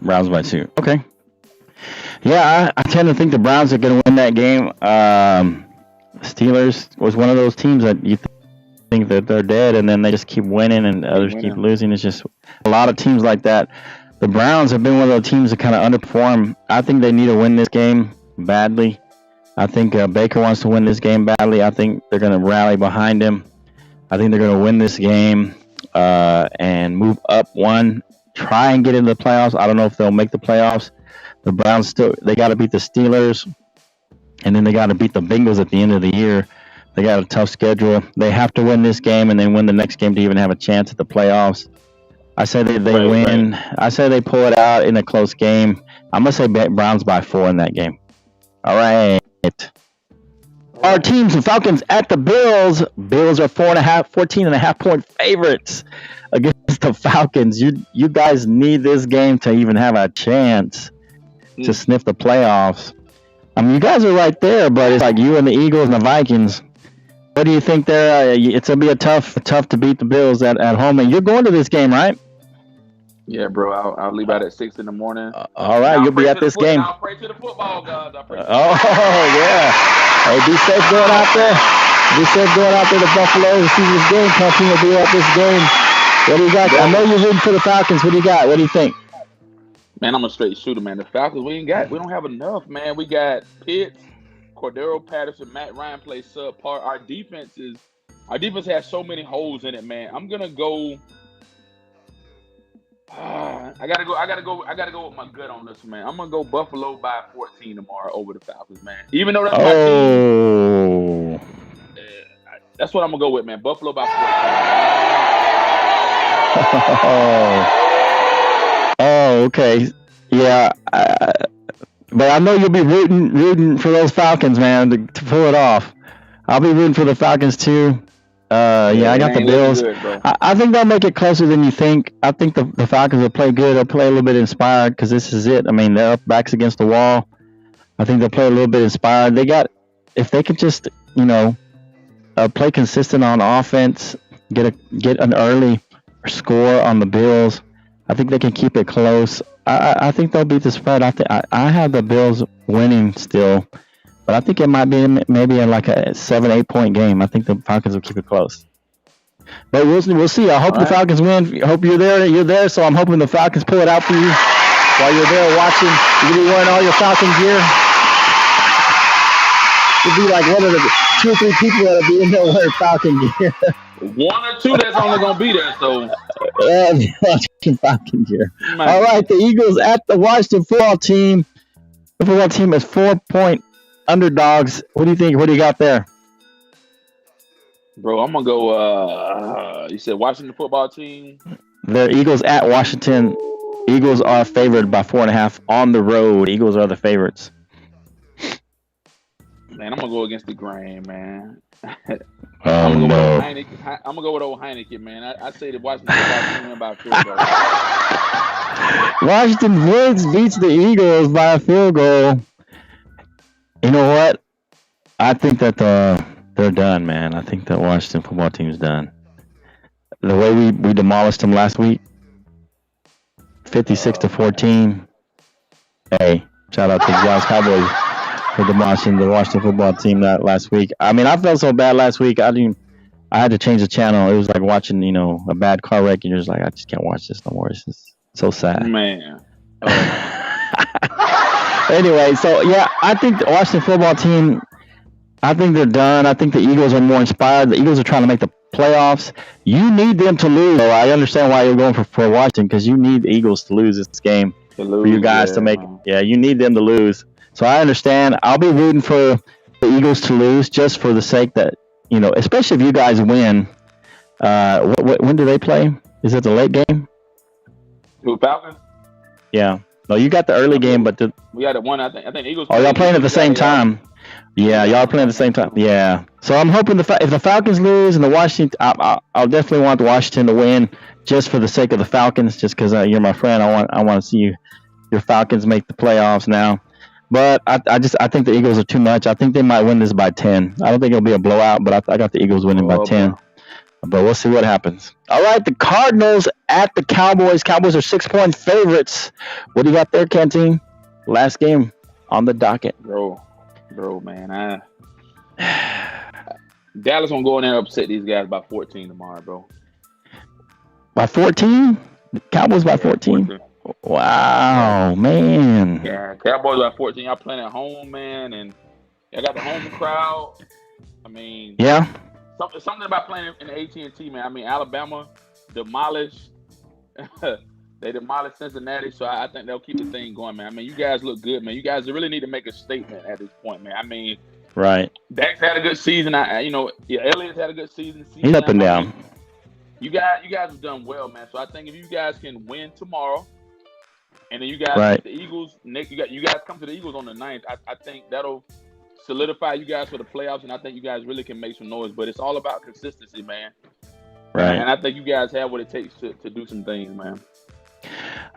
Browns by 2. Okay. Yeah, I tend to think the Browns are gonna win that game. Steelers was one of those teams that you think that they're dead, and then they just keep winning, and others keep losing. It's just a lot of teams like that. The Browns have been one of those teams that kind of underperform. I think they need to win this game badly. I think Baker wants to win this game badly. I think they're going to rally behind him. I think they're going to win this game and move up one, try and get into the playoffs. I don't know if they'll make the playoffs. The Browns they got to beat the Steelers, and then they got to beat the Bengals at the end of the year. They got a tough schedule. They have to win this game and then win the next game to even have a chance at the playoffs. I say they win. Right. I say they pull it out in a close game. I'm going to say Browns by 4 in that game. All right. Our teams, the Falcons at the Bills. Bills are 14.5-point favorites against the Falcons. You guys need this game to even have a chance to sniff the playoffs. I mean, you guys are right there, but it's like you and the Eagles and the Vikings. What do you think there? It's going to be tough to beat the Bills at home. And you're going to this game, right? Yeah, bro. I'll leave out at 6 in the morning. All right, you'll be at this game. I'll pray to the football gods. Yeah. Hey, be safe going out there. Be safe going out there to Buffalo to see this game. Canteen will be at this game. What do you got? I know you're rooting for the Falcons. What do you got? What do you think? Man, I'm a straight shooter, man. The Falcons, we don't have enough, man. We got Pitts, Cordero Patterson, Matt Ryan plays subpar. Our defense has so many holes in it, man. I'm gonna go. I gotta go with my gut on this, man. I'm gonna go Buffalo by 14 tomorrow over the Falcons, man. Even though that's my team. That's what I'm gonna go with, man. Buffalo by 14. Oh, okay. Yeah. But I know you'll be rooting for those Falcons, man, to pull it off. I'll be rooting for the Falcons too. I got the Bills. Good, I think they'll make it closer than you think. I think the Falcons will play good. They'll play a little bit inspired because this is it. I mean, they're up backs against the wall. I think they'll play a little bit inspired. If they could just, play consistent on offense, get an early score on the Bills. I think they can keep it close. I think they'll beat the spread. I have the Bills winning still, but I think it might be maybe like a 7-8 point game. I think the Falcons will keep it close. But we'll see. I hope the Falcons win. I hope you're there. You're there, so I'm hoping the Falcons pull it out for you while you're there watching. You'll be wearing all your Falcon gear. You'll be like one of the 2 or 3 people that'll be in there wearing Falcon gear. 1 or 2 that's only gonna be there. So. Falcon gear. All right, the Eagles at the Washington football team. The football team is 4-point underdogs. What do you think? What do you got there? Bro, I'm gonna go. You said Washington football team. The Eagles at Washington. Eagles are favored by 4.5 on the road. Eagles are the favorites. Man, I'm gonna go against the grain, man. I'm gonna go with old Heineken, man. I say that Washington football team win by a field goal. Washington beats the Eagles by a field goal. You know what? I think that they're done, man. I think that Washington football team's done. The way we demolished them last week, 56-14. Hey, shout out to the Dallas Cowboys for demolishing the Washington football team that last week. I mean, I felt so bad last week. I had to change the channel. It was like watching, a bad car wreck, and you're just like, I just can't watch this no more. It's just so sad. Man. Anyway, so yeah, I think the Washington football team, I think they're done. I think the Eagles are more inspired. The Eagles are trying to make the playoffs. You need them to lose. So I understand why you're going for Washington, because you need the Eagles to lose this game To for you lose, guys to yeah, make. man. Yeah, you need them to lose. So I understand. I'll be rooting for the Eagles to lose just for the sake that, especially if you guys win. When do they play? Is it the late game? Who, Falcons? Yeah. No, you got the early game, but we had the one. I think the Eagles. y'all playing at the same time. Yeah, y'all playing at the same time. Yeah. So I'm hoping if the Falcons lose and the Washington, I'll definitely want Washington to win just for the sake of the Falcons, just because you're my friend. I want to see your Falcons make the playoffs now. But I think the Eagles are too much. I think they might win this by 10. I don't think it'll be a blowout, but I got the Eagles winning by 10. But we'll see what happens. All right, the Cardinals at the Cowboys. Cowboys are 6-point favorites. What do you got there, Canteen? Last game on the docket. Bro, man. Dallas gonna go in there and upset these guys by 14 tomorrow, bro. By 14? Cowboys by 14? Wow, man. Yeah, Cowboys by 14. Y'all playing at home, man, and y'all got the home crowd. I mean, yeah. Something about playing in the AT&T, man. I mean, Alabama demolished. They demolished Cincinnati, so I think they'll keep the thing going, man. I mean, you guys look good, man. You guys really need to make a statement at this point, man. I mean, right. Dak's had a good season. Elliott's had a good season. He's up and down. You guys have done well, man. So I think if you guys can win tomorrow, and then you guys the Eagles next, you guys come to the Eagles on the 9th. I think that'll solidify you guys for the playoffs, and I think you guys really can make some noise. But it's all about consistency, man. Right. And I think you guys have what it takes to do some things, man.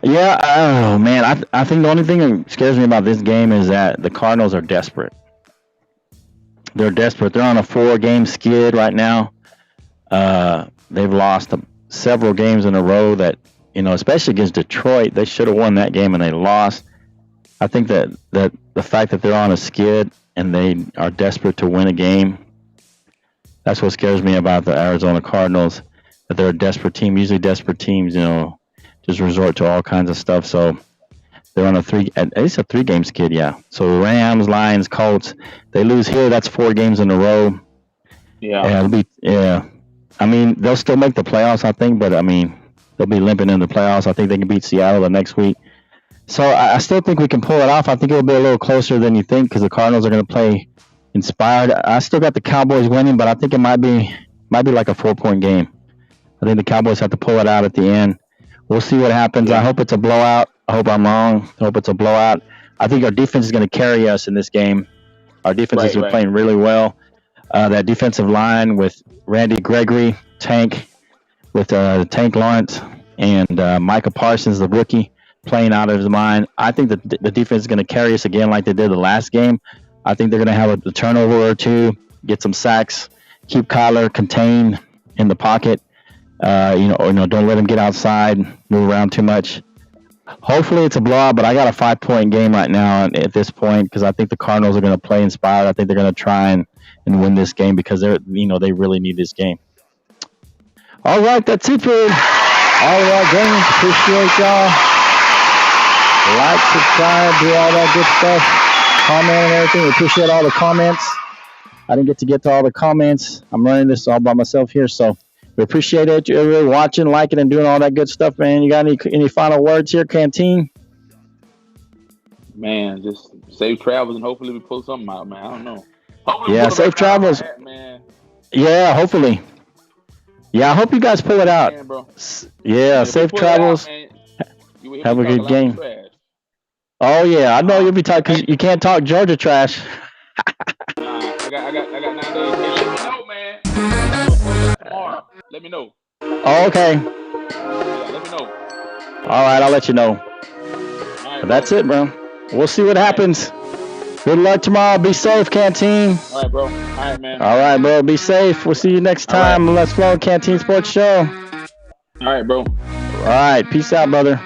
Yeah. Oh man, I think the only thing that scares me about this game is that the Cardinals are desperate. They're desperate. They're on a 4-game skid right now. They've lost several games in a row that, especially against Detroit, they should have won that game and they lost. I think that the fact that they're on a skid and they are desperate to win a game, that's what scares me about the Arizona Cardinals, that they're a desperate team. Usually desperate teams, just resort to all kinds of stuff. So they're on it's a 3-game skid, yeah. So Rams, Lions, Colts, they lose here, that's 4 games in a row. Yeah. I mean, they'll still make the playoffs, I think, but I mean, they'll be limping in the playoffs. I think they can beat Seattle the next week. So I still think we can pull it off. I think it'll be a little closer than you think because the Cardinals are going to play inspired. I still got the Cowboys winning, but I think it might be like a 4-point game. I think the Cowboys have to pull it out at the end. We'll see what happens. I hope it's a blowout. I hope I'm wrong. I hope it's a blowout. I think our defense is going to carry us in this game. Our defense has been playing really well. That defensive line with Randy Gregory, Tank, with Tank Lawrence, and Micah Parsons, the rookie, playing out of his mind. I think that the defense is going to carry us again like they did the last game. I think they're going to have a turnover or two, get some sacks, keep Kyler contained in the pocket. Don't let him get outside, move around too much. Hopefully it's a blowout, but I got a 5-point game right now at this point because I think the Cardinals are going to play inspired. I think they're going to try and win this game because they really need this game. All right, that's it for all of our games. Appreciate y'all. Like, subscribe, do all that good stuff. Comment and everything. We appreciate all the comments. I didn't get to all the comments. I'm running this all by myself here, so we appreciate it. You everybody watching, liking, and doing all that good stuff, man. You got any final words here, Canteen? Man, just safe travels and hopefully we pull something out, man. I don't know. Safe travels. Man. Yeah, hopefully. Yeah, I hope you guys pull it out. Man, bro. Yeah, safe travels. Out, have a good game. Oh yeah, I know you'll be talking because you can't talk Georgia trash. I got 9 days. Hey, let me know, man. Tomorrow. Let me know. Oh, okay. Yeah, let me know. All right, I'll let you know. Right, that's it, bro. We'll see what happens. Good luck tomorrow. Be safe, Canteen. All right, bro. All right, man. All right, bro. Be safe. We'll see you next time. Let's Flow Canteen Sports Show. All right, bro. All right. Peace out, brother.